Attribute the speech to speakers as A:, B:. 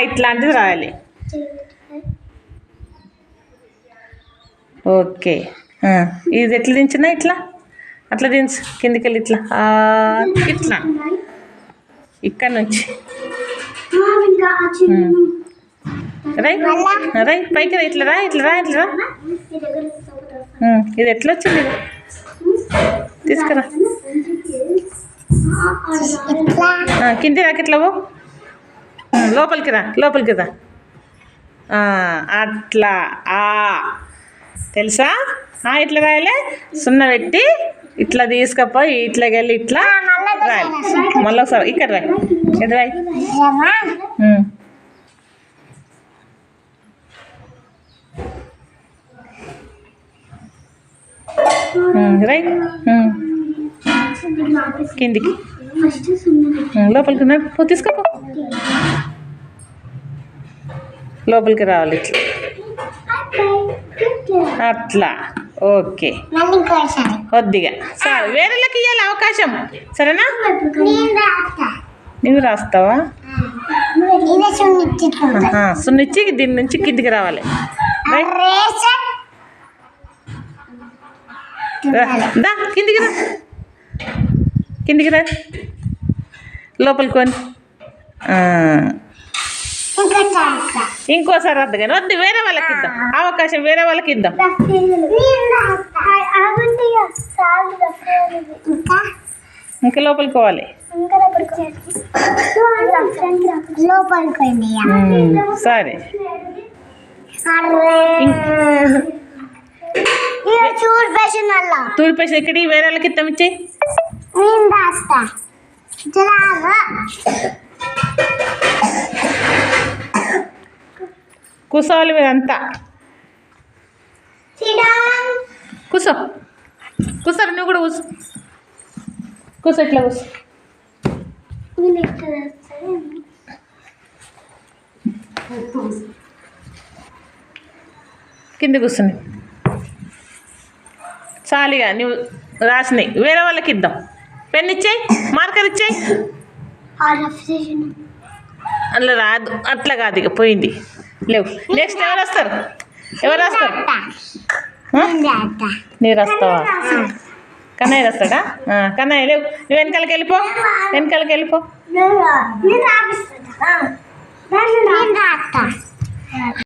A: ఇట్లాంటిది రాయాలి. ఓకే. ఇది ఎట్లా దించినా ఇట్లా అట్లా దించు కిందికి వెళ్ళి ఇట్లా ఇట్లా ఇక్కడ నుంచి రై రై పైకి రా ఇట్లా రా ఇట్లా రా ఇట్లా రా. ఇది ఎట్లా వచ్చింది తీసుకురా కింది రాకి ఇట్లా లోపలికి రా లోపలికి రా అట్లా తెలుసా ఇట్లా రాయాలి. సున్నా పెట్టి ఇట్లా తీసుకపోయి ఇట్లాకి వెళ్ళి ఇట్లా రాయాలి. మళ్ళీ ఒకసారి ఇక్కడ రాయి ఇక్కడ రాయి రైట్ కిందికి లోపలికి తీసుకోపో లోపలికి రావాలి ఇట్లా అట్లా. ఓకే కొద్దిగా సరే వేరేళ్ళకి ఇవ్వాలి అవకాశం సరేనా. నువ్వు రాస్తావా సున్నిచ్చి దీని నుంచి కిందికి రావాలి. దా కిందికి రా కిందికి రా లోపలికి కొని ఇంకోసారి వద్దు కానీ వద్దు వేరే వాళ్ళకి ఇద్దాం అవకాశం వేరే వాళ్ళకి ఇద్దాం. ఇంకా లోపలికి పోవాలి సరే తూర్పేసి ఎక్కడికి వేరే వాళ్ళకి ఇద్దాం ఇచ్చి కూర్చోవాలి మీరంతా కూర్చో కూర్చోరు నువ్వు కూడా కూర్చో కూర్చో ఇట్లా కూర్చో కింద కూర్చుని చాలిగా నువ్వు రాసినాయి వేరే వాళ్ళకి ఇద్దాం. పెన్ ఇచ్చేయి మార్కర్ ఇచ్చేయి. అట్లా రాదు అట్లా కాదు ఇక పోయింది లేవు. నెక్స్ట్ ఎవరు వస్తారు ఎవరు వస్తారు నీరు వస్తావా కన్నయ్య వస్తాడా కన్నయ్య లేవు నువ్వు వెనకాలకి వెళ్ళిపో వెనకాలకి వెళ్ళిపో.